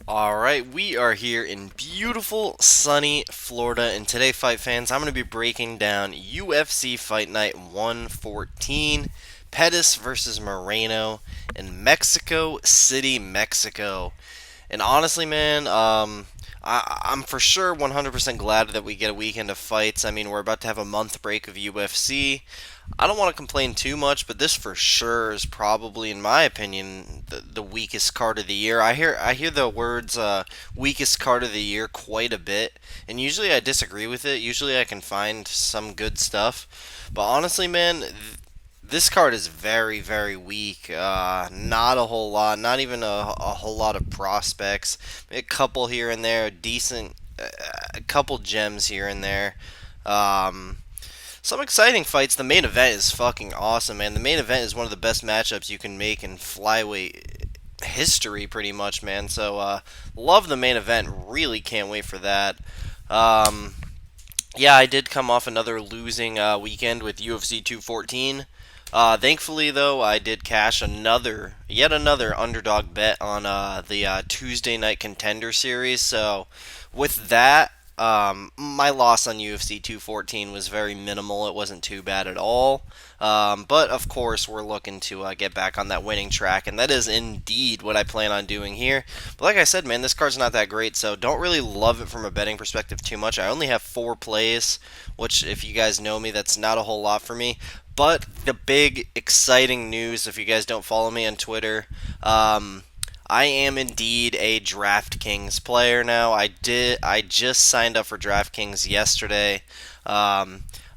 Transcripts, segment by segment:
Alright, we are here in beautiful, sunny Florida, and today, fight fans, I'm going to be breaking down UFC Fight Night 114, Pettis versus Moreno in Mexico City, Mexico. And honestly, man, I'm for sure 100% glad that we get a weekend of fights. I mean, we're about to have a month break of UFC. I don't want to complain too much, but this for sure is probably, in my opinion, the weakest card of the year. I hear the words weakest card of the year quite a bit, and usually I disagree with it. Usually I can find some good stuff, but honestly, man, this card is very, very weak. Not a whole lot, not even a whole lot of prospects. A couple here and there, decent, a couple gems here and there. Um, some exciting fights. The main event is fucking awesome, man. The main event is one of the best matchups you can make in flyweight history, pretty much, man. So, love the main event. Really can't wait for that. Um, yeah, I did come off another losing weekend with UFC 214. Thankfully, though, I did cash yet another underdog bet on the Tuesday Night Contender Series. So, with that, my loss on UFC 214 was very minimal. It wasn't too bad at all. But of course, we're looking to get back on that winning track, and that is indeed what I plan on doing here. But like I said, man, this card's not that great, so don't really love it from a betting perspective too much. I only have 4 plays, which, if you guys know me, that's not a whole lot for me. But the big exciting news, if you guys don't follow me on Twitter, I am indeed a DraftKings player now. I just signed up for DraftKings yesterday.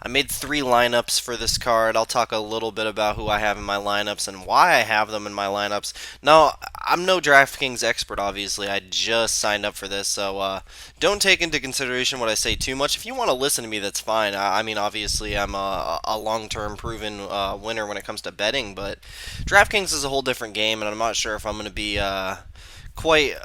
I made 3 lineups for this card. I'll talk a little bit about who I have in my lineups and why I have them in my lineups. No, I'm no DraftKings expert, obviously. I just signed up for this, so don't take into consideration what I say too much. If you want to listen to me, that's fine. I mean, obviously, I'm a long-term proven winner when it comes to betting, but DraftKings is a whole different game, and I'm not sure if I'm going to be quite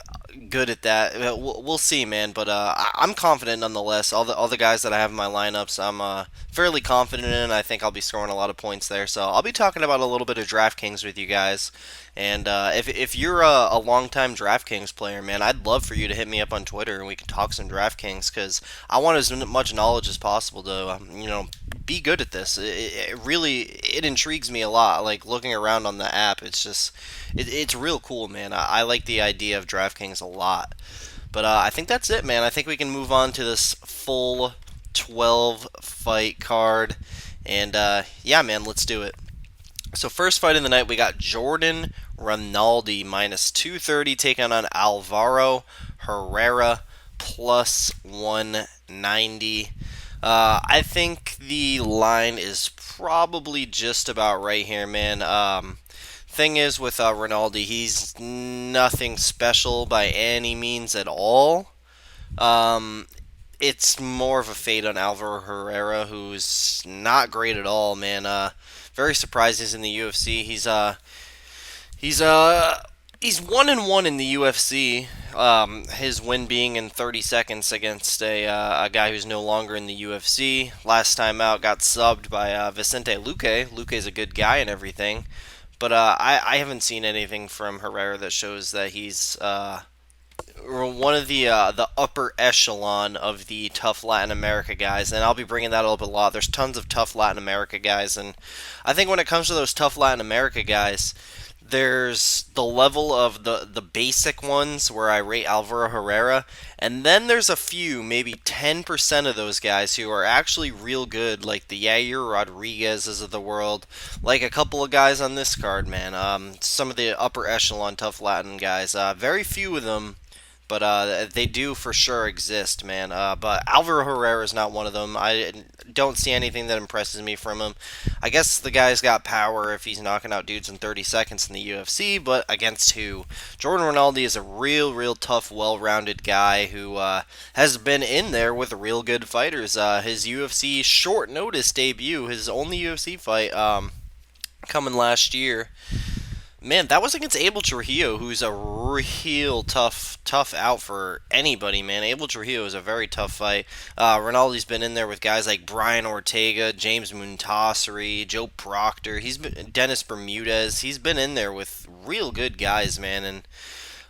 good at that. We'll see, man. But I'm confident nonetheless. All the guys that I have in my lineups, I'm fairly confident in. I think I'll be scoring a lot of points there. So I'll be talking about a little bit of DraftKings with you guys. And if you're a longtime DraftKings player, man, I'd love for you to hit me up on Twitter and we can talk some DraftKings because I want as much knowledge as possible to be good at this. It really it intrigues me a lot. Like looking around on the app, it's just it's real cool, man. I like the idea of DraftKings a lot. But I think that's it, man. I think we can move on to this full 12 fight card. And yeah, man, let's do it. So first fight of the night, we got Jordan Ronaldi minus 230 taking on Alvaro Herrera plus 190. I think the line is probably just about right here, man. Thing is with Ronaldi, he's nothing special by any means at all. Um, it's more of a fade on Alvaro Herrera, who's not great at all, man. Very surprised he's in the UFC. He's he's 1-1 in the UFC. His win being in 30 seconds against a guy who's no longer in the UFC. Last time out, got subbed by Vicente Luque. Luque's a good guy and everything, but I haven't seen anything from Herrera that shows that he's one of the upper echelon of the tough Latin America guys, and I'll be bringing that up a lot. There's tons of tough Latin America guys, and I think when it comes to those tough Latin America guys, there's the level of the basic ones where I rate Alvaro Herrera, and then there's a few, maybe 10% of those guys who are actually real good, like the Yaya Rodriguez's of the world, like a couple of guys on this card, man. Some of the upper echelon tough Latin guys. Very few of them, but they do for sure exist, man. But Alvaro Herrera is not one of them. I don't see anything that impresses me from him. I guess the guy's got power if he's knocking out dudes in 30 seconds in the UFC, but against who? Jordan Ronaldi is a real tough, well-rounded guy who has been in there with real good fighters. His UFC short notice debut, his only UFC fight, coming last year. Man, that was against Abel Trujillo, who's a real tough out for anybody, man. Abel Trujillo is a very tough fight. Ronaldo's been in there with guys like Brian Ortega, James Muntasiri, Joe Proctor. Dennis Bermudez. He's been in there with real good guys, man. And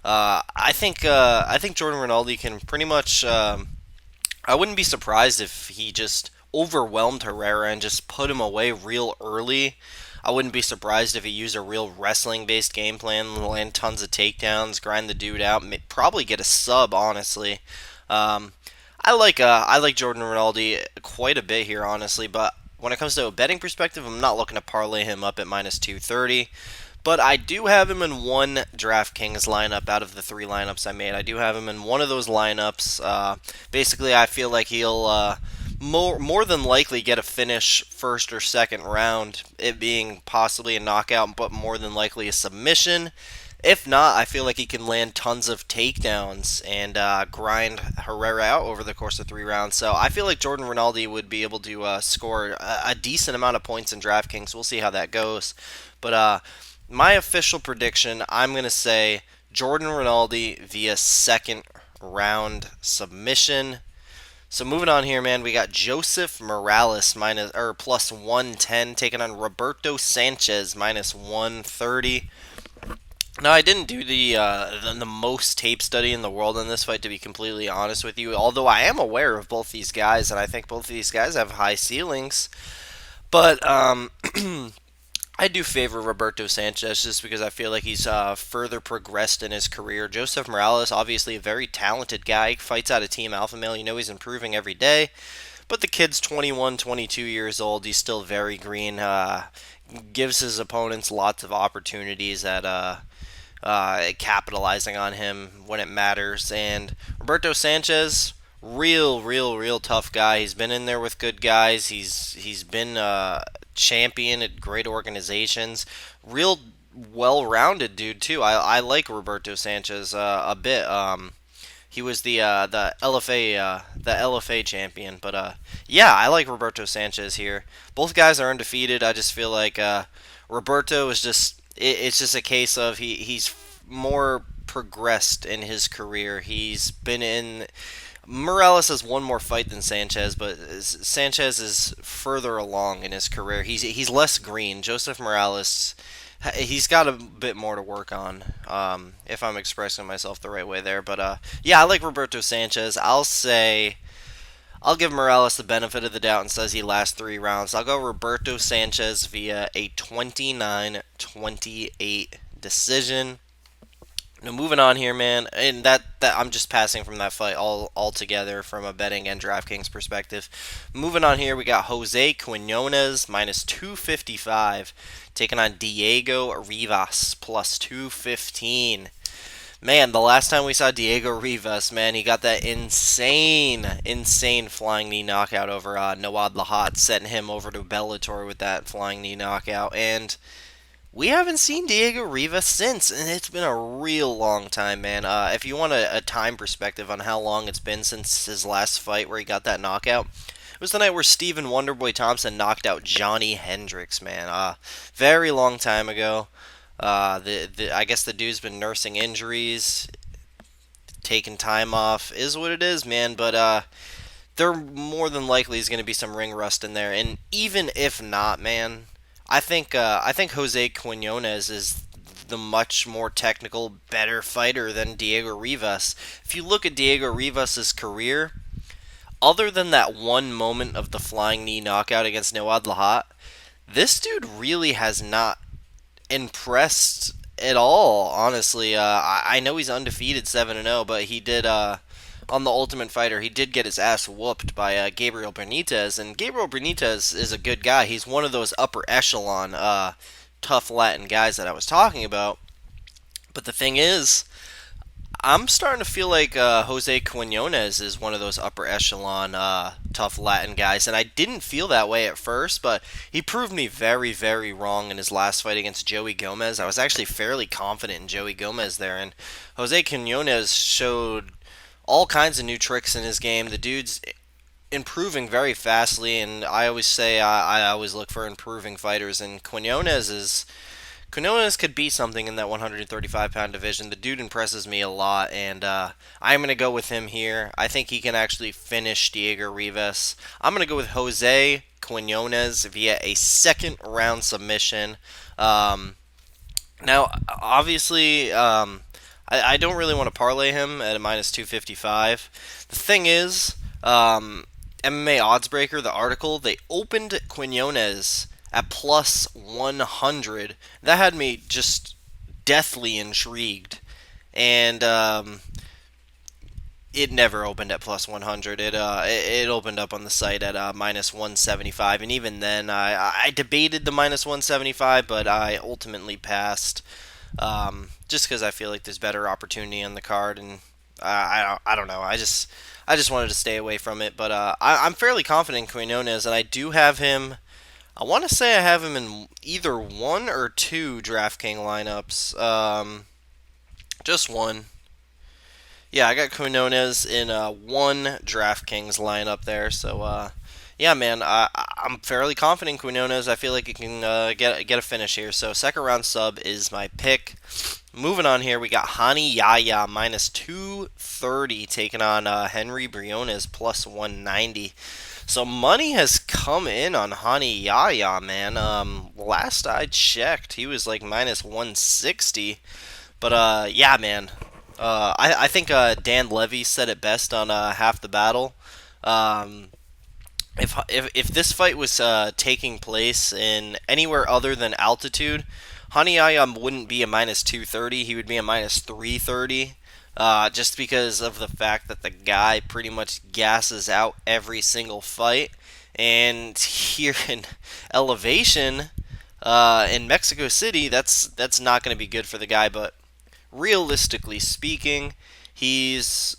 I think Jordan Ronaldi can pretty much. I wouldn't be surprised if he just overwhelmed Herrera and just put him away real early. I wouldn't be surprised if he used a real wrestling-based game plan, land tons of takedowns, grind the dude out, probably get a sub. Honestly, um, I like Jordan Ronaldi quite a bit here, honestly. But when it comes to a betting perspective, I'm not looking to parlay him up at minus 230. But I do have him in one DraftKings lineup out of the three lineups I made. I do have him in one of those lineups. Basically, I feel like he'll more than likely get a finish first or second round, it being possibly a knockout, but more than likely a submission. If not, I feel like he can land tons of takedowns and grind Herrera out over the course of three rounds. So I feel like Jordan Ronaldi would be able to score a decent amount of points in DraftKings. We'll see how that goes. But my official prediction, I'm going to say Jordan Ronaldi via second round submission. So moving on here, man, we got Joseph Morales plus 110 taking on Roberto Sanchez minus 130. Now, I didn't do the most tape study in the world in this fight, to be completely honest with you. Although I am aware of both these guys, and I think both of these guys have high ceilings. But I do favor Roberto Sanchez just because I feel like he's further progressed in his career. Joseph Morales, obviously a very talented guy, fights out of Team Alpha Male. You know he's improving every day. But the kid's 21, 22 years old. He's still very green. Gives his opponents lots of opportunities at capitalizing on him when it matters. And Roberto Sanchez, real tough guy. He's been in there with good guys. He's been champion at great organizations. Real well-rounded dude too. I like Roberto Sanchez a bit. He was the LFA champion, but yeah, I like Roberto Sanchez here. Both guys are undefeated. I just feel like Roberto is it's just a case of he's more progressed in his career. He's been in. Morales has one more fight than Sanchez, but Sanchez is further along in his career. He's less green. Joseph Morales, he's got a bit more to work on. If I'm expressing myself the right way there, but yeah, I like Roberto Sanchez. I'll give Morales the benefit of the doubt and says he lasts three rounds. I'll go Roberto Sanchez via a 29-28 decision. Now moving on here, man, and that I'm just passing from that fight altogether from a betting and DraftKings perspective. Moving on here, we got Jose Quinones minus 255 taking on Diego Rivas plus 215. Man, the last time we saw Diego Rivas, man, he got that insane flying knee knockout over Nawad Lahat, setting him over to Bellator with that flying knee knockout, and we haven't seen Diego Rivas since, and it's been a real long time, man. If you want a time perspective on how long it's been since his last fight where he got that knockout, it was the night where Stephen Wonderboy Thompson knocked out Johnny Hendricks, man. Very long time ago. I guess the dude's been nursing injuries, taking time off, is what it is, man. But there more than likely is going to be some ring rust in there, and even if not, man, I think Jose Quinones is the much more technical, better fighter than Diego Rivas. If you look at Diego Rivas' career, other than that one moment of the flying knee knockout against Nawad Lahat, this dude really has not impressed at all, honestly. I know he's undefeated 7-0, but he did on the Ultimate Fighter, he did get his ass whooped by Gabriel Benitez, and Gabriel Benitez is a good guy. He's one of those upper echelon tough Latin guys that I was talking about. But the thing is, I'm starting to feel like Jose Quinones is one of those upper echelon tough Latin guys, and I didn't feel that way at first, but he proved me very wrong in his last fight against Joey Gomez. I was actually fairly confident in Joey Gomez there, and Jose Quinones showed all kinds of new tricks in his game. The dude's improving very fastly, and I always say I always look for improving fighters, and Quinones could be something in that 135-pound division. The dude impresses me a lot, and I'm going to go with him here. I think he can actually finish Diego Rivas. I'm going to go with Jose Quinones via a second-round submission. Now, obviously, I don't really want to parlay him at a minus 255. The thing is, MMA Oddsbreaker, the article, they opened Quinones at plus 100. That had me just deathly intrigued. And it never opened at plus 100. It opened up on the site at minus 175, and even then, I debated the minus 175, but I ultimately passed, just because I feel like there's better opportunity on the card, and I don't know. I just wanted to stay away from it, but I'm fairly confident in Quinones, and I do have him. I want to say I have him in either one or two DraftKings lineups. Just one. Yeah, I got Quinones in one DraftKings lineup there. So, yeah, man, I'm fairly confident in Quinones. I feel like it can get a finish here. So, second round sub is my pick. Moving on here, we got Yaya minus 230 taking on Henry Briones plus 190. So money has come in on Yaya, man. Last I checked, he was like minus 160. But yeah, man. I think Dan Levy said it best on Half the Battle. Um, if this fight was taking place in anywhere other than altitude, Hanayaya wouldn't be a minus 230. He would be a minus 330. Just because of the fact that the guy pretty much gasses out every single fight. And here in elevation, in Mexico City, that's not going to be good for the guy. But realistically speaking, he's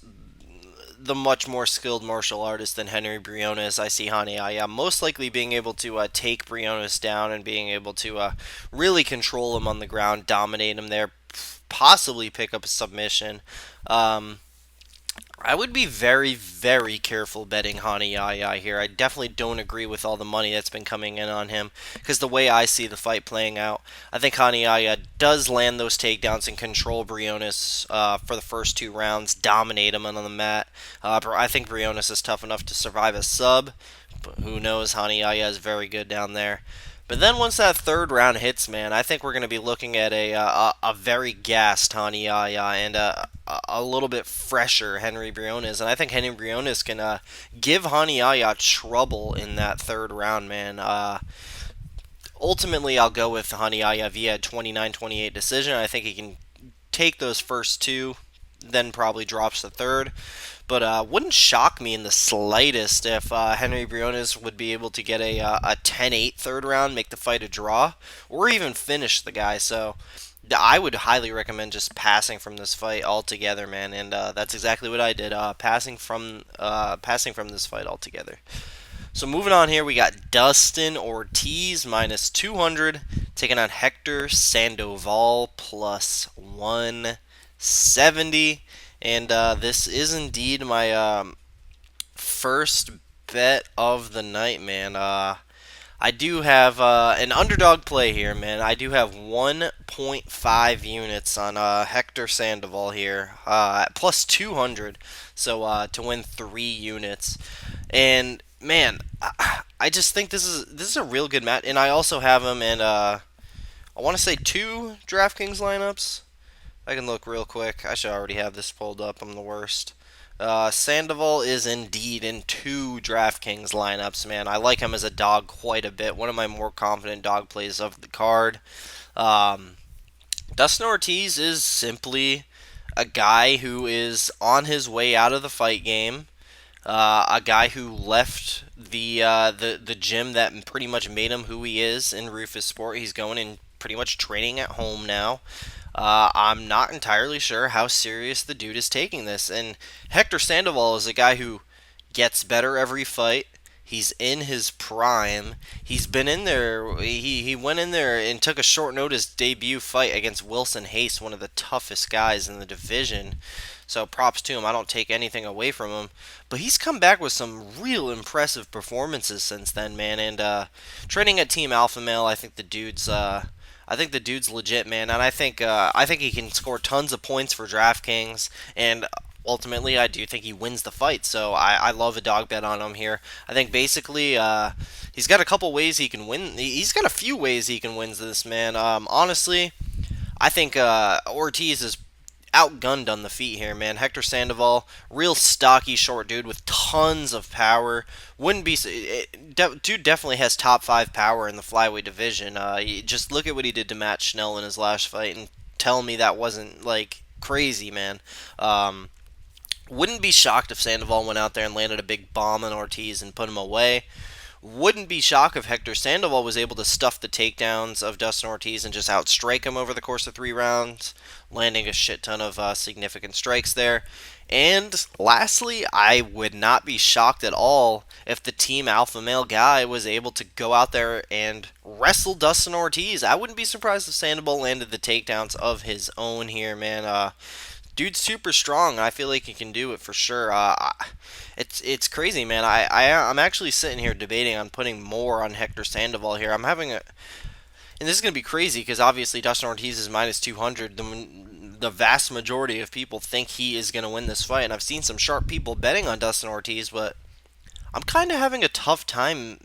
the much more skilled martial artist than Henry Briones. I see Hanayaya most likely being able to take Briones down and being able to really control him on the ground, dominate him there, possibly pick up a submission. Um, I would be very, very careful betting Yaya here. I definitely don't agree with all the money that's been coming in on him because the way I see the fight playing out, I think Yaya does land those takedowns and control Briones for the first two rounds, dominate him on the mat. I think Briones is tough enough to survive a sub, but who knows? Yaya is very good down there. But then once that third round hits, man, I think we're going to be looking at a very gassed Yaya and a little bit fresher Henry Briones. And I think Henry Briones can give Yaya trouble in that third round, man. Ultimately, I'll go with Yaya via 29-28 decision. I think he can take those first two, then probably drops the third. But wouldn't shock me in the slightest if Henry Briones would be able to get a 10-8 third round, make the fight a draw, or even finish the guy. So I would highly recommend just passing from this fight altogether, man. And that's exactly what I did, passing from this fight altogether. So moving on here, we got Dustin Ortiz minus 200 taking on Hector Sandoval plus 170. And this is indeed my first bet of the night, man. I do have an underdog play here, man. I do have 1.5 units on Hector Sandoval here, at plus 200, so to win 3 units. And man, I just think this is a real good match. And I also have him in I want to say 2 DraftKings lineups. I can look real quick. I should already have this pulled up. I'm the worst. Sandoval is indeed in 2 DraftKings lineups, man. I like him as a dog quite a bit. One of my more confident dog plays of the card. Dustin Ortiz is simply a guy who is on his way out of the fight game. A guy who left the gym that pretty much made him who he is in Rufus Sport. He's going and pretty much training at home now. I'm not entirely sure how serious the dude is taking this. And Hector Sandoval is a guy who gets better every fight. He's in his prime. He's been in there. He went in there and took a short notice debut fight against Wilson Hayes, one of the toughest guys in the division. So props to him. I don't take anything away from him. But he's come back with some real impressive performances since then, man. And training at Team Alpha Male, I think the dude's legit, man, and I think he can score tons of points for DraftKings, and ultimately I do think he wins the fight. So I love a dog bet on him here. I think basically he's got a couple ways he can win. He's got a few ways he can win this, man. Honestly, I think Ortiz is outgunned on the feet here, man. Hector Sandoval, real stocky short dude with tons of power. Wouldn't be dude definitely has top 5 power in the flyweight division. Just look at what he did to Matt Schnell in his last fight and tell me that wasn't like crazy, man. Wouldn't be shocked if Sandoval went out there and landed a big bomb on Ortiz and put him away. Wouldn't be shocked if Hector Sandoval was able to stuff the takedowns of Dustin Ortiz and just outstrike him over the course of 3 rounds, landing a shit ton of significant strikes there. And lastly, I would not be shocked at all if the team alpha male guy was able to go out there and wrestle Dustin Ortiz. I wouldn't be surprised if Sandoval landed the takedowns of his own here, man. Dude's super strong. I feel like he can do it for sure. It's crazy, man. I'm actually sitting here debating on putting more on Hector Sandoval here. I'm having a, and this is gonna be crazy because obviously Dustin Ortiz is minus 200. The vast majority of people think he is gonna win this fight, and I've seen some sharp people betting on Dustin Ortiz, but I'm kind of having a tough time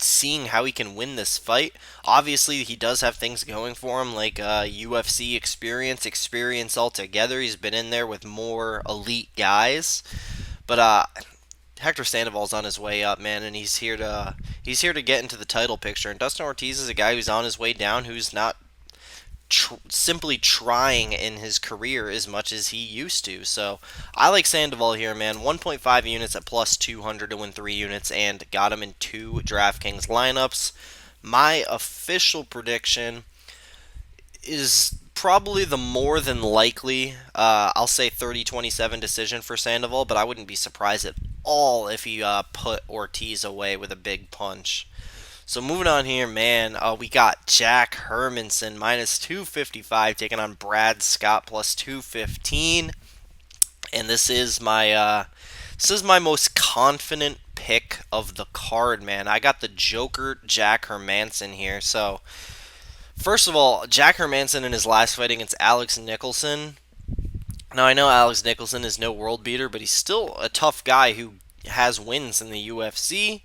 seeing how he can win this fight. Obviously, he does have things going for him, like UFC experience altogether. He's been in there with more elite guys, but Hector Sandoval's on his way up, man, and he's here to get into the title picture. And Dustin Ortiz is a guy who's on his way down, who's not simply trying in his career as much as he used to. So I like Sandoval here, man. 1.5 units at plus 200 to win 3 units, and got him in 2 DraftKings lineups. My official prediction is probably the more than likely, I'll say 30-27 decision for Sandoval, but I wouldn't be surprised at all if he put Ortiz away with a big punch. So moving on here, man, we got Jack Hermanson minus 255 taking on Brad Scott plus 215, and this is my most confident pick of the card, man. I got the Joker Jack Hermanson here. So first of all, Jack Hermanson in his last fight against Alex Nicholson. Now I know Alex Nicholson is no world beater, but he's still a tough guy who has wins in the UFC.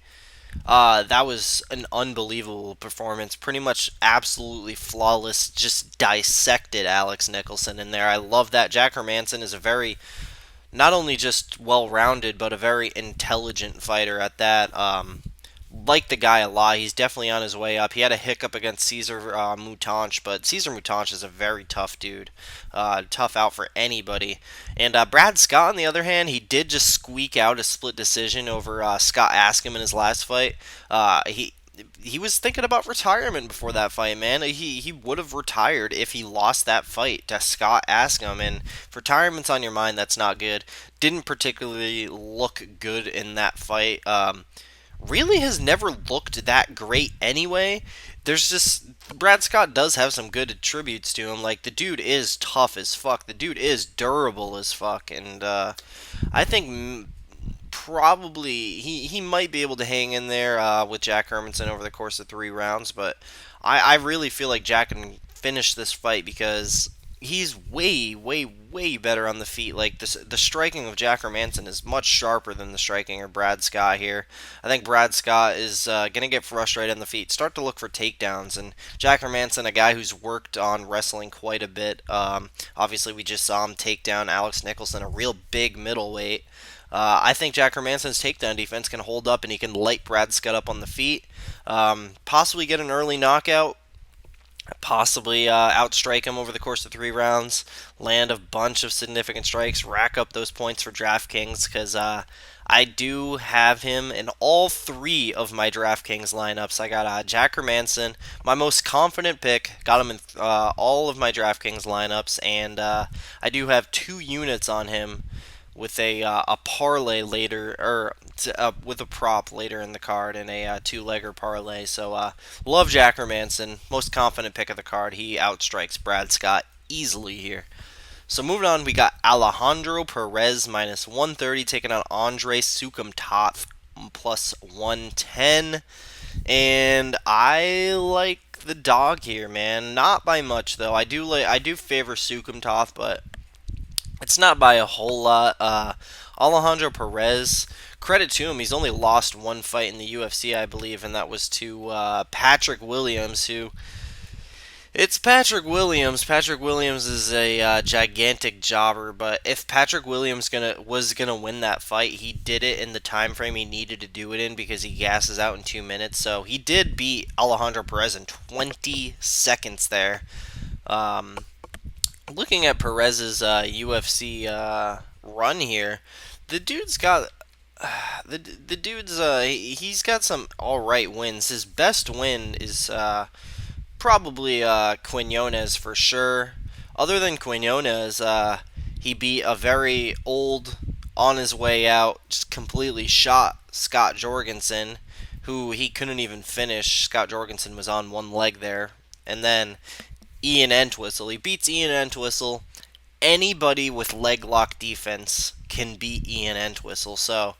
That was an unbelievable performance. Pretty much absolutely flawless. Just dissected Alex Nicholson in there. I love that. Jack Hermanson is a very, not only just well-rounded, but a very intelligent fighter at that. Like the guy a lot. He's definitely on his way up. He had a hiccup against Cesar Moutanche, but Cesar Moutanche is a very tough dude. Tough out for anybody. And Brad Scott, on the other hand, he did just squeak out a split decision over Scott Askham in his last fight. He was thinking about retirement before that fight, man. He would have retired if he lost that fight to Scott Askham, and if retirement's on your mind, that's not good. Didn't particularly look good in that fight. Really has never looked that great anyway. There's just, Brad Scott does have some good attributes to him. Like, the dude is tough as fuck. The dude is durable as fuck. And I think probably he might be able to hang in there with Jack Hermanson over the course of 3 rounds. But I really feel like Jack can finish this fight because he's way, way, way better on the feet. Like, the striking of Jack Hermanson is much sharper than the striking of Brad Scott here. I think Brad Scott is going to get frustrated on the feet, start to look for takedowns, and Jack Hermanson, a guy who's worked on wrestling quite a bit. Obviously, we just saw him take down Alex Nicholson, a real big middleweight. I think Jack Hermanson's takedown defense can hold up, and he can light Brad Scott up on the feet. Possibly get an early knockout. Possibly outstrike him over the course of 3 rounds, land a bunch of significant strikes, rack up those points for DraftKings, because I do have him in all 3 of my DraftKings lineups. I got Jack Hermanson, my most confident pick, got him in all of my DraftKings lineups, and I do have 2 units on him with a parlay later, or with a prop later in the card, and a 2-legger parlay. So love Jack Hermanson, most confident pick of the card. He outstrikes Brad Scott easily here. So moving on, we got Alejandro Perez minus 130 taking on Andre Sukum Toth plus 110, and I like the dog here, man. Not by much though. I do favor Sukum Toth, but it's not by a whole lot. Alejandro Perez, credit to him, he's only lost 1 fight in the UFC, I believe, and that was to Patrick Williams, who It's Patrick Williams. Patrick Williams is a gigantic jobber, but if Patrick Williams was gonna win that fight, he did it in the time frame he needed to do it in because he gasses out in 2 minutes. So he did beat Alejandro Perez in 20 seconds there. Um, Looking at Perez's UFC run here, the dude's got the dude's he's got some all right wins. His best win is probably Quinones for sure. Other than Quinones, he beat a very old, on his way out, just completely shot Scott Jorgensen, who he couldn't even finish. Scott Jorgensen was on one leg there. And then Ian Entwistle. He beats Ian Entwistle. Anybody with leg lock defense can beat Ian Entwistle. So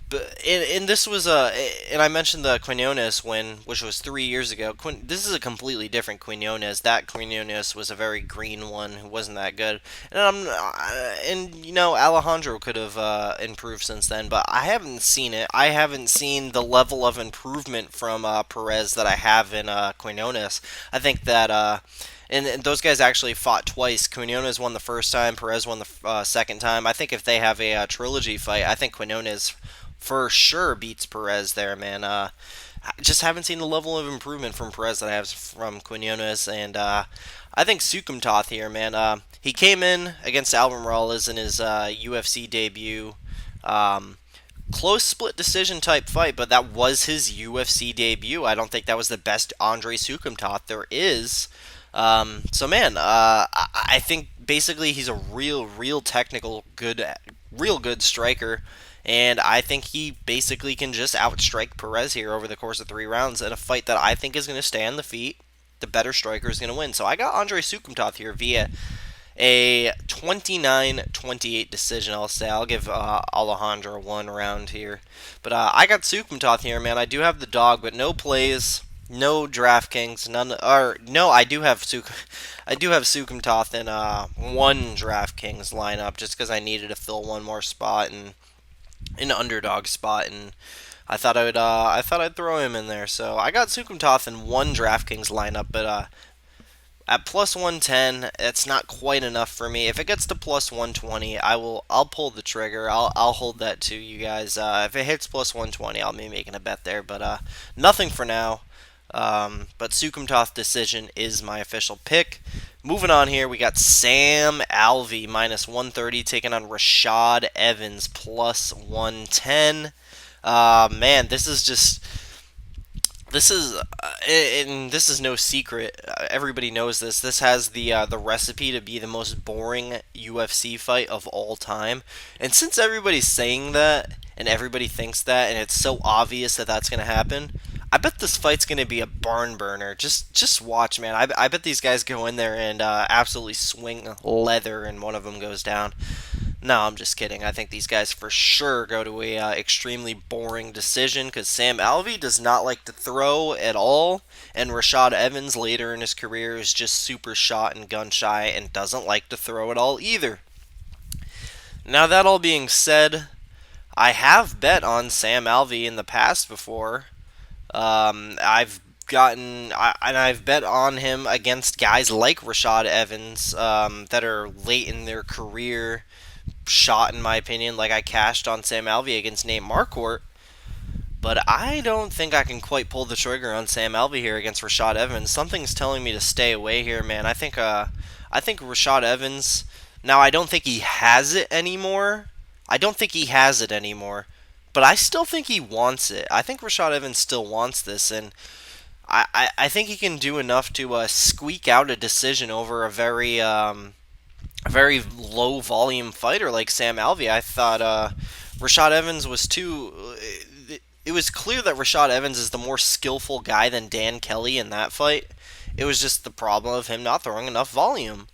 but and this was and I mentioned the Quinones win, which was 3 years ago. This is a completely different Quinones. That Quinones was a very green one who wasn't that good, and you know Alejandro could have improved since then, but I haven't seen it. I haven't seen the level of improvement from Perez that I have in Quinones. I think that. And those guys actually fought twice. Quinones won the first time. Perez won the second time. I think if they have a trilogy fight, I think Quinones for sure beats Perez there, man. I just haven't seen the level of improvement from Perez that I have from Quinones, and I think Sukum Toth here, man. He came in against Alvin Morales in his UFC debut. Close split decision type fight, but that was his UFC debut. I don't think that was the best Andre Sukum Toth there is. So man, I think basically he's a real technical, real good striker, and I think he basically can just outstrike Perez here over the course of 3 rounds in a fight that I think is going to stay on the feet. The better striker is going to win. So I got Andre Sukumtoth here via a 29-28 decision, I'll say. I'll give Alejandro 1 round here. But I got Sukumtoth here, man. I do have the dog, but no plays. No DraftKings, none. Or no, I do have Sukum Toth in one DraftKings lineup just because I needed to fill one more spot and an underdog spot, and I thought I'd throw him in there. So I got Sukum Toth in one DraftKings lineup, but at plus 110, it's not quite enough for me. If it gets to plus 120, I'll pull the trigger. I'll hold that to you guys. If it hits plus 120, I'll be making a bet there, but nothing for now. But Sukum Toth decision is my official pick. Moving on here, we got Sam Alvi minus 130 taking on Rashad Evans plus 110. Man, this is and this is no secret. Everybody knows this. This has the recipe to be the most boring UFC fight of all time. And since everybody's saying that and everybody thinks that, and it's so obvious that that's going to happen, I bet this fight's going to be a barn burner. Just watch, man. I bet these guys go in there and absolutely swing leather and one of them goes down. No, I'm just kidding. I think these guys for sure go to a extremely boring decision because Sam Alvey does not like to throw at all, and Rashad Evans later in his career is just super shot and gun shy and doesn't like to throw at all either. Now that all being said, I have bet on Sam Alvey in the past before. I've bet on him against guys like Rashad Evans that are late in their career shot, in my opinion. Like I cashed on Sam Alvey against Nate Marquardt, but I don't think I can quite pull the trigger on Sam Alvey here against Rashad Evans. Something's telling me to stay away here, man. I think Rashad Evans. Now I don't think he has it anymore. But I still think he wants it. I think Rashad Evans still wants this, and I think he can do enough to squeak out a decision over a very low volume fighter like Sam Alvey. I thought Rashad Evans was too. It was clear that Rashad Evans is the more skillful guy than Dan Kelly in that fight. It was just the problem of him not throwing enough volume.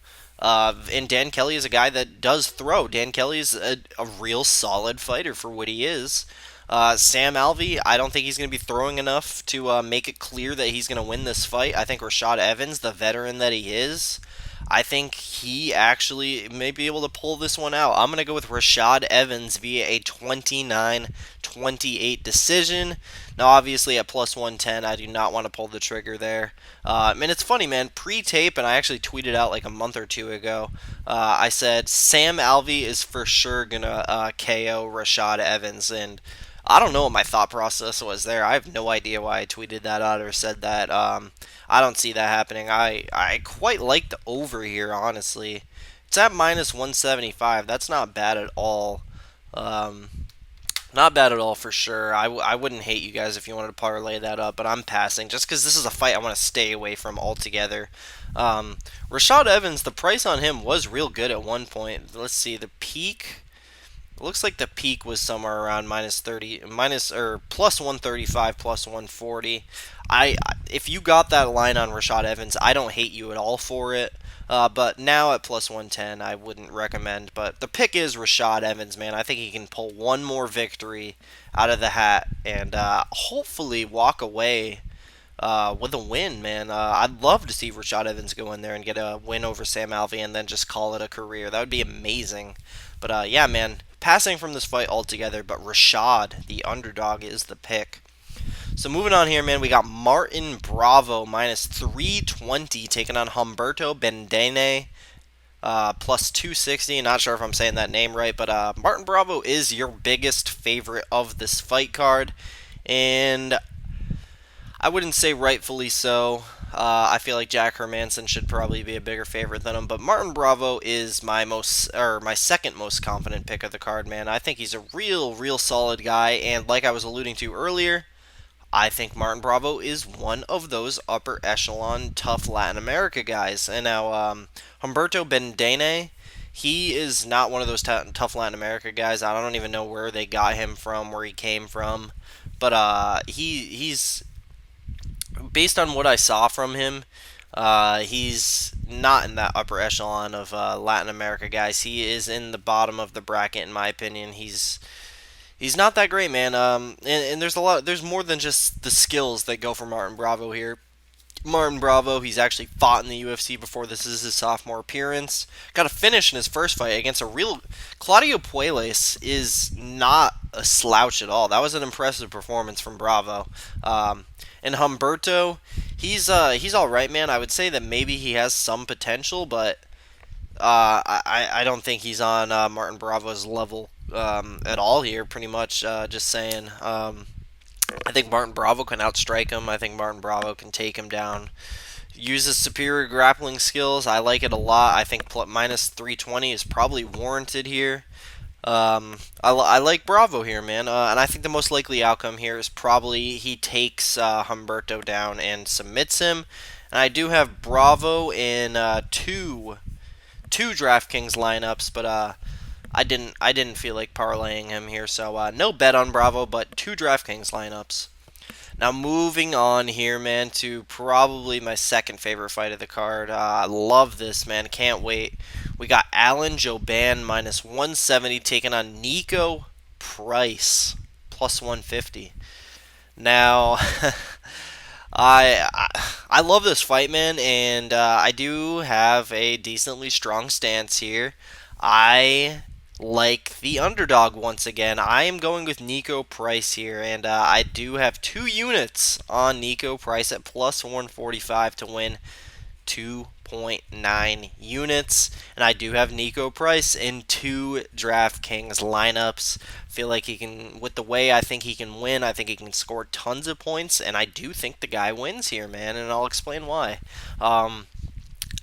And Dan Kelly is a guy that does throw. Dan Kelly is a real solid fighter for what he is. Sam Alvey, I don't think he's going to be throwing enough to make it clear that he's going to win this fight. I think Rashad Evans, the veteran that he is, I think he actually may be able to pull this one out. I'm going to go with Rashad Evans via a 29-28 decision. Now, obviously, at plus 110, I do not want to pull the trigger there. And it's funny, man. Pre-tape, and I actually tweeted out like a month or two ago, I said Sam Alvi is for sure going to KO Rashad Evans. And I don't know what my thought process was there. I have no idea why I tweeted that out or said that. I don't see that happening. I quite like the over here, honestly. It's at minus 175. That's not bad at all. Um, Not bad at all for sure. I wouldn't hate you guys if you wanted to parlay that up, but I'm passing just because this is a fight I want to stay away from altogether. Rashad Evans, the price on him was real good at one point. Let's see, the peak. It looks like the peak was somewhere around minus 30, minus or plus 135, plus 140. If you got that line on Rashad Evans, I don't hate you at all for it. But now at plus 110, I wouldn't recommend. But the pick is Rashad Evans, man. I think he can pull one more victory out of the hat and hopefully walk away with a win, man. I'd love to see Rashad Evans go in there and get a win over Sam Alvey and then just call it a career. That would be amazing. But yeah, man, passing from this fight altogether. But Rashad, the underdog, is the pick. So moving on here, man, we got Martin Bravo minus 320 taking on Humberto Bendene plus 260. Not sure if I'm saying that name right, but Martin Bravo is your biggest favorite of this fight card, and I wouldn't say rightfully so. I feel like Jack Hermanson should probably be a bigger favorite than him, but Martin Bravo is my second most confident pick of the card, man. I think he's a real solid guy, and like I was alluding to earlier, I think Martin Bravo is one of those upper echelon tough Latin America guys. And now Humberto Bendene, he is not one of those tough Latin America guys. I don't even know where they got him from, where he came from, but he's based on what I saw from him. He's not in that upper echelon of Latin America guys. He is in the bottom of the bracket, in my opinion. He's not that great, man. And there's more than just the skills that go for Martin Bravo here. Martin Bravo, he's actually fought in the UFC before. This is his sophomore appearance. Got a finish in his first fight against a real Claudio Puelles. Is not a slouch at all. That was an impressive performance from Bravo. And Humberto, he's all right, man. I would say that maybe he has some potential, but I don't think he's on Martin Bravo's level at all here, pretty much. Just saying. I think Martin Bravo can outstrike him. I think Martin Bravo can take him down. Uses superior grappling skills. I like it a lot. I think minus 320 is probably warranted here. I like Bravo here, man. And I think the most likely outcome here is probably he takes Humberto down and submits him. And I do have Bravo in two DraftKings lineups, but I didn't feel like parlaying him here, so no bet on Bravo, but two DraftKings lineups. Now moving on here, man, to probably my second favorite fight of the card. I love this, man. Can't wait. We got Alan Joban minus 170 taking on Nico Price plus 150. Now, I love this fight, man, and I do have a decently strong stance here. I like the underdog once again. I am going with Nico Price here, and I do have 2 units on Nico Price at plus 145 to win 2.9 units, and I do have Nico Price in 2 DraftKings lineups. Feel like he can, with the way I think he can win, I think he can score tons of points, and I do think the guy wins here, man, and I'll explain why. Alan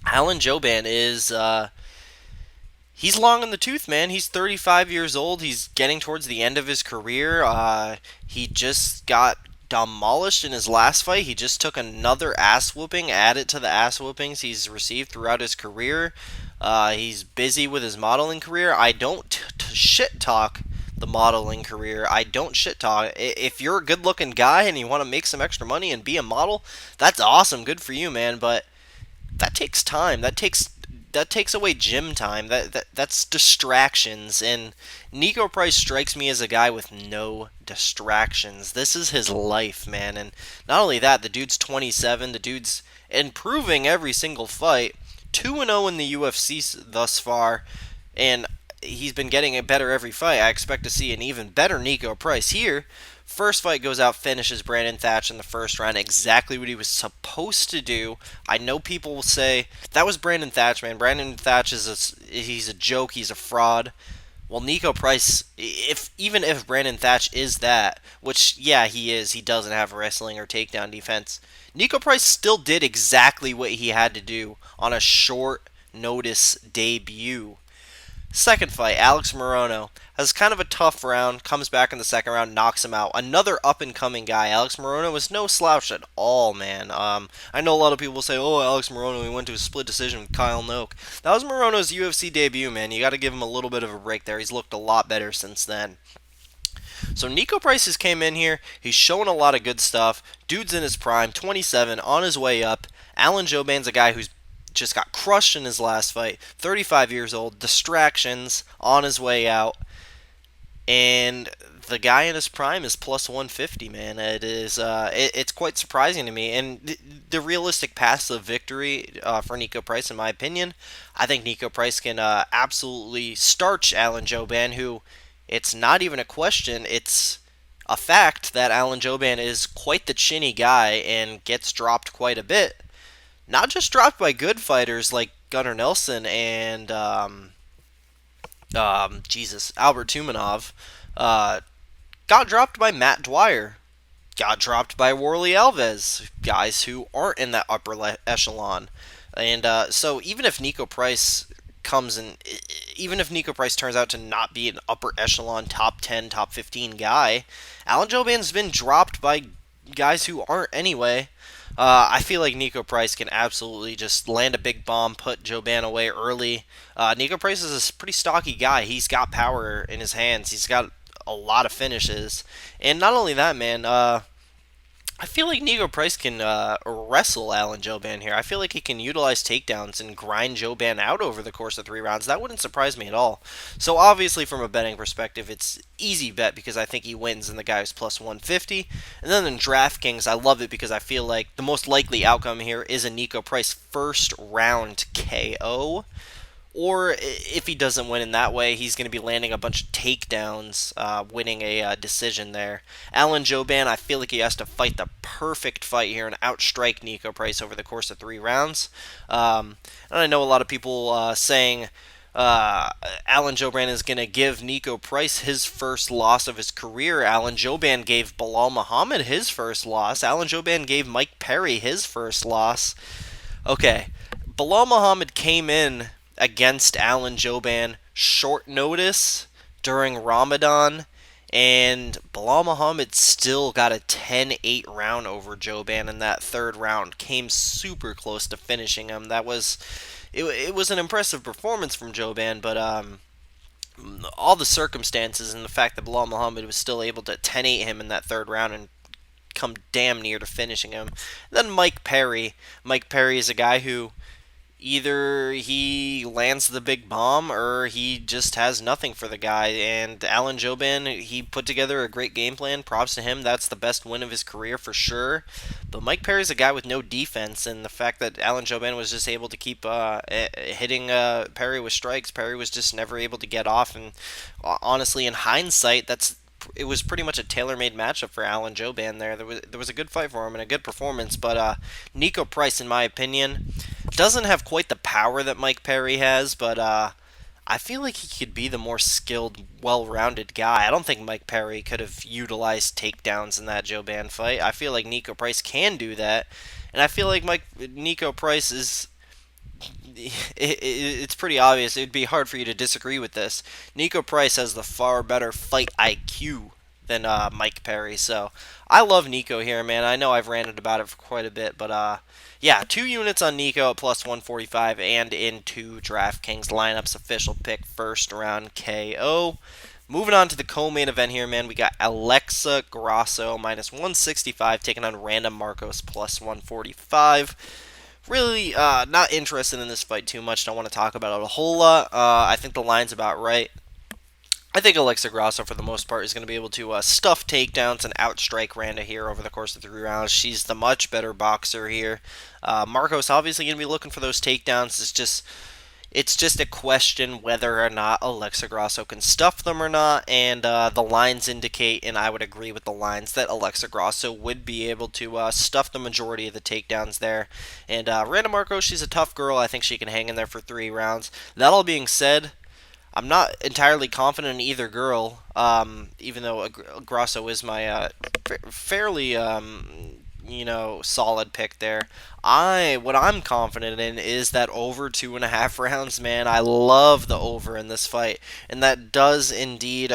Joban is he's long in the tooth, man. He's 35 years old. He's getting towards the end of his career. He just got demolished in his last fight. He just took another ass whooping, added to the ass whoopings he's received throughout his career. He's busy with his modeling career. I don't shit talk the modeling career. I don't shit talk. If you're a good looking guy and you want to make some extra money and be a model, that's awesome. Good for you, man. But that takes time. That takes away gym time. That's distractions, and Nico Price strikes me as a guy with no distractions. This is his life, man. And not only that, the dude's 27. The dude's improving every single fight. 2-0 in the UFC thus far, and he's been getting it better every fight. I expect to see an even better Nico Price here. First fight goes out, finishes Brandon Thatch in the first round, exactly what he was supposed to do. I know people will say that was Brandon Thatch, man. Brandon Thatch he's a joke, he's a fraud. Well, Nico Price, even if Brandon Thatch is that, which yeah he is, he doesn't have wrestling or takedown defense. Nico Price still did exactly what he had to do on a short notice debut. Second fight, Alex Moreno has kind of a tough round, comes back in the second round, knocks him out. Another up and coming guy. Alex Moreno was no slouch at all, man. I know a lot of people say, oh, Alex Moreno, he went to a split decision with Kyle Noak. That was Moreno's UFC debut, man. You got to give him a little bit of a break there. He's looked a lot better since then. So Nico Price has came in here. He's showing a lot of good stuff. Dude's in his prime, 27, on his way up. Alan Joban's a guy who's just got crushed in his last fight. 35 years old, distractions, on his way out. And the guy in his prime is plus 150, man. It's quite surprising to me. And the realistic path of victory for Nico Price, in my opinion, I think Nico Price can absolutely starch Alan Joban, who it's not even a question. It's a fact that Alan Joban is quite the chinny guy and gets dropped quite a bit. Not just dropped by good fighters like Gunnar Nelson and Albert Tumanov. Got dropped by Matt Dwyer. Got dropped by Warley Alves. Guys who aren't in that upper echelon. And so even if Nico Price comes in, even if Nico Price turns out to not be an upper echelon top 10, top 15 guy, Alan Joban's been dropped by guys who aren't anyway. I feel like Nico Price can absolutely just land a big bomb, put Joban away early. Nico Price is a pretty stocky guy. He's got power in his hands. He's got a lot of finishes. And not only that, man, I feel like Nico Price can wrestle Alan Joban here. I feel like he can utilize takedowns and grind Joban out over the course of 3 rounds. That wouldn't surprise me at all. So obviously from a betting perspective, it's easy bet because I think he wins and the guy is plus 150. And then in DraftKings, I love it because I feel like the most likely outcome here is a Nico Price first round KO. Or if he doesn't win in that way, he's going to be landing a bunch of takedowns, winning a decision there. Alan Joban, I feel like he has to fight the perfect fight here and outstrike Nico Price over the course of 3 rounds. And I know a lot of people saying Alan Joban is going to give Nico Price his first loss of his career. Alan Joban gave Bilal Muhammad his first loss. Alan Joban gave Mike Perry his first loss. Okay, Bilal Muhammad came in against Alan Joban short notice during Ramadan, and Bilal Muhammad still got a 10-8 round over Joban in that third round. Came super close to finishing him. It was an impressive performance from Joban, but all the circumstances and the fact that Bilal Muhammad was still able to 10-8 him in that third round and come damn near to finishing him. And then Mike Perry. Mike Perry is a guy who either he lands the big bomb or he just has nothing for the guy. And Alan Joban, he put together a great game plan. Props to him. That's the best win of his career for sure. But Mike Perry's a guy with no defense, and the fact that Alan Joban was just able to keep hitting Perry with strikes, Perry was just never able to get off. And honestly, in hindsight, it was pretty much a tailor-made matchup for Alan Joban there. There was a good fight for him and a good performance, but Nico Price, in my opinion, doesn't have quite the power that Mike Perry has, but I feel like he could be the more skilled, well-rounded guy. I don't think Mike Perry could have utilized takedowns in that Joban fight. I feel like Nico Price can do that, and I feel like Nico Price is... It's pretty obvious. It would be hard for you to disagree with this. Nico Price has the far better fight IQ than Mike Perry. So I love Nico here, man. I know I've ranted about it for quite a bit, but yeah, 2 units on Nico at plus 145 and into DraftKings lineups official pick first round KO. Moving on to the co-main event here, man, we got Alexa Grasso minus 165 taking on Random Marcos plus 145. Really not interested in this fight too much. Don't want to talk about it a whole lot. I think the line's about right. I think Alexa Grasso, for the most part, is going to be able to stuff takedowns and outstrike Randa here over the course of 3 rounds. She's the much better boxer here. Marcos obviously going to be looking for those takedowns. It's just a question whether or not Alexa Grasso can stuff them or not, and the lines indicate, and I would agree with the lines, that Alexa Grasso would be able to stuff the majority of the takedowns there. And Randa Marcos, she's a tough girl. I think she can hang in there for 3 rounds. That all being said, I'm not entirely confident in either girl, even though Grasso is my fairly solid pick there. What I'm confident in is that over 2.5 rounds, man. I love the over in this fight, and that does indeed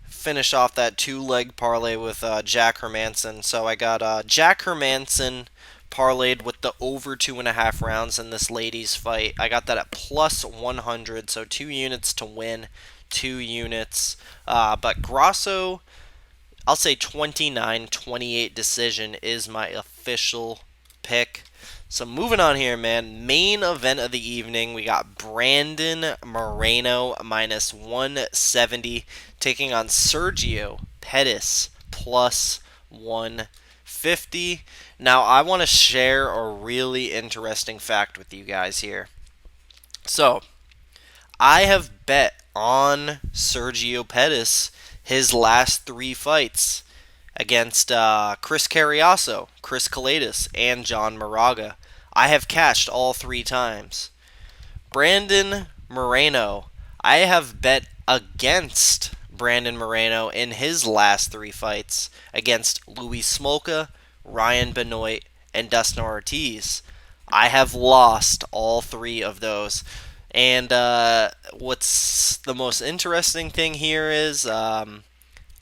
finish off that 2-leg parlay with Jack Hermanson. So I got Jack Hermanson parlayed with the over 2.5 rounds in this ladies fight. I got that at plus 100, so 2 units to win, 2 units. But Grasso, I'll say 29-28 decision is my official pick. So moving on here, man. Main event of the evening. We got Brandon Moreno minus 170 taking on Sergio Pettis plus 150. Now, I want to share a really interesting fact with you guys here. So, I have bet on Sergio Pettis his last 3 fights against Chris Carriasso, Chris Kalidas, and John Moraga. I have cashed all 3 times. Brandon Moreno, I have bet against Brandon Moreno in his last 3 fights against Luis Smolka, Ryan Benoit, and Dustin Ortiz. I have lost all 3 of those. And what's the most interesting thing here is I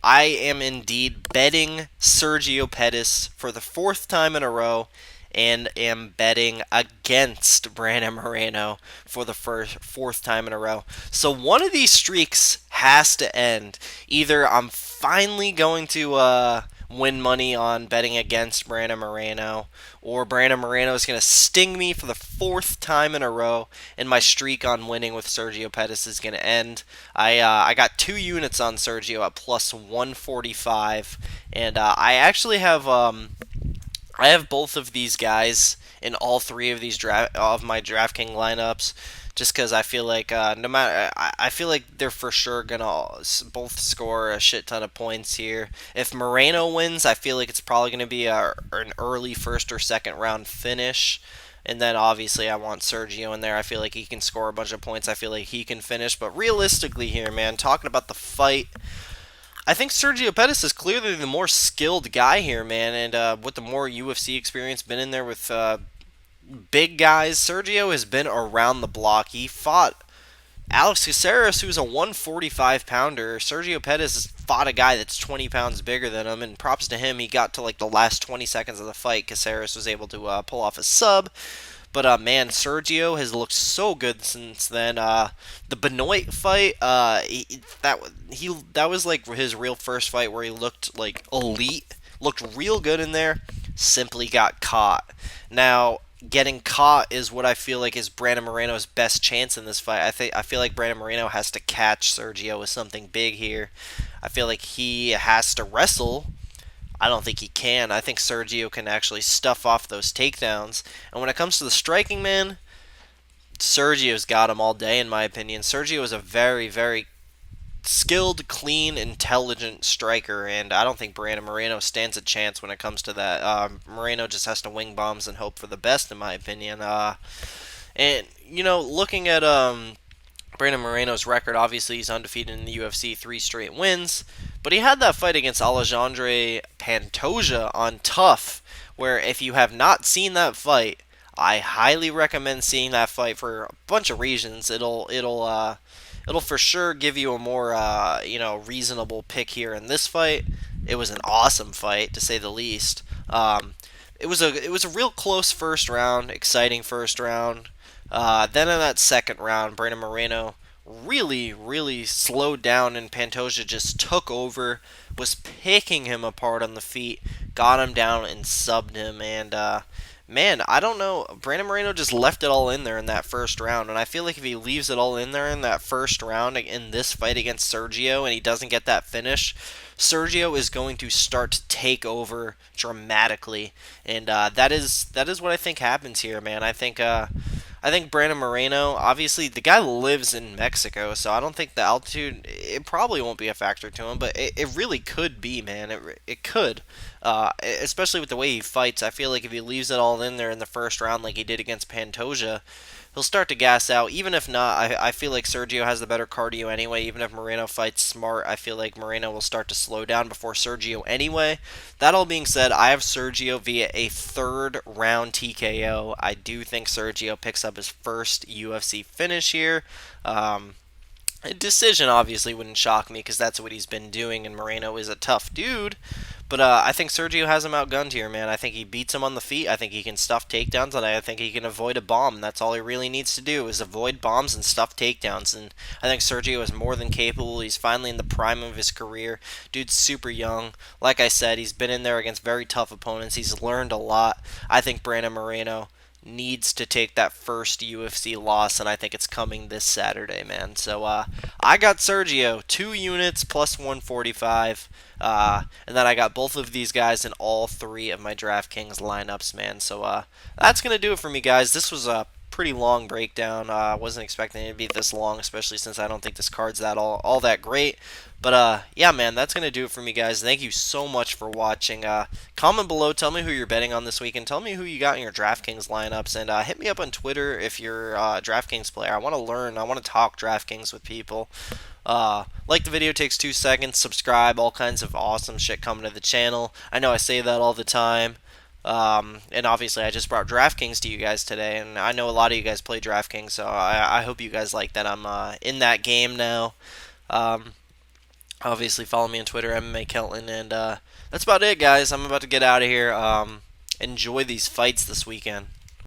am indeed betting Sergio Pettis for the 4th time in a row and am betting against Brandon Moreno for the 4th time in a row. So one of these streaks has to end. Either I'm finally going to win money on betting against Brandon Moreno, or Brandon Moreno is going to sting me for the 4th time in a row, and my streak on winning with Sergio Pettis is going to end. I got 2 units on Sergio at plus 145, and I actually have I have both of these guys in all 3 of these of my DraftKings lineups, just because I feel like no matter, I feel like they're for sure gonna both score a shit ton of points here. If Moreno wins, I feel like it's probably gonna be an early 1st or 2nd round finish. And then obviously I want Sergio in there. I feel like he can score a bunch of points. I feel like he can finish. But realistically here, man, talking about the fight, I think Sergio Pettis is clearly the more skilled guy here, man. And with the more UFC experience, been in there with big guys, Sergio has been around the block. He fought Alex Caceres, who's a 145-pounder. Sergio Pettis has fought a guy that's 20 pounds bigger than him, and props to him. He got to like the last 20 seconds of the fight. Caceres was able to pull off a sub. But man, Sergio has looked so good since then. The Benoit fight, that was like his real first fight where he looked like elite, looked real good in there. Simply got caught. Now, getting caught is what I feel like is Brandon Moreno's best chance in this fight. I feel like Brandon Moreno has to catch Sergio with something big here. I feel like he has to wrestle. I don't think he can. I think Sergio can actually stuff off those takedowns. And when it comes to the striking, man, Sergio's got him all day, in my opinion. Sergio is a very, very skilled, clean, intelligent striker, and I don't think Brandon Moreno stands a chance when it comes to that. Moreno just has to wing bombs and hope for the best, in my opinion. Looking at Brandon Moreno's record, obviously he's undefeated in the UFC, 3 straight wins, but he had that fight against Alexandre Pantoja on Tough, where if you have not seen that fight, I highly recommend seeing that fight for a bunch of reasons. It'll for sure give you a more reasonable pick here in this fight. It was an awesome fight, to say the least. It was a real close first round, exciting first round. Then in that 2nd round, Brandon Moreno really, really slowed down, and Pantoja just took over, was picking him apart on the feet, got him down, and subbed him. And man, I don't know. Brandon Moreno just left it all in there in that first round, and I feel like if he leaves it all in there in that first round in this fight against Sergio and he doesn't get that finish, Sergio is going to start to take over dramatically, and that is what I think happens here, man. I think Brandon Moreno, obviously, the guy lives in Mexico, so I don't think the altitude, it probably won't be a factor to him, but it really could be, man. It could. Especially with the way he fights. I feel like if he leaves it all in there in the first round like he did against Pantoja, he'll start to gas out. Even if not, I feel like Sergio has the better cardio anyway. Even if Moreno fights smart, I feel like Moreno will start to slow down before Sergio anyway. That all being said, I have Sergio via a third round TKO. I do think Sergio picks up his first UFC finish here. A decision obviously wouldn't shock me because that's what he's been doing, and Moreno is a tough dude. But I think Sergio has him outgunned here, man. I think he beats him on the feet. I think he can stuff takedowns, and I think he can avoid a bomb. That's all he really needs to do is avoid bombs and stuff takedowns. And I think Sergio is more than capable. He's finally in the prime of his career. Dude's super young. Like I said, he's been in there against very tough opponents. He's learned a lot. I think Brandon Moreno needs to take that first UFC loss, and I think it's coming this Saturday, man. So I got Sergio 2 units plus 145, and then I got both of these guys in all three of my DraftKings lineups, man. So that's gonna do it for me, guys. This was a pretty long breakdown. I wasn't expecting it to be this long, especially since I don't think this card's that all that great. But yeah, man, that's gonna do it for me, guys. Thank you so much for watching. Comment below, tell me who you're betting on this week, and tell me who you got in your DraftKings lineups. And hit me up on Twitter if you're a DraftKings player. I want to learn. I want to talk DraftKings with people. Like the video, takes 2 seconds. Subscribe. All kinds of awesome shit coming to the channel. I know I say that all the time. And obviously, I just brought DraftKings to you guys today, and I know a lot of you guys play DraftKings, so I hope you guys like that I'm in that game now. Obviously, follow me on Twitter, MMAKelton, and that's about it, guys. I'm about to get out of here. Enjoy these fights this weekend.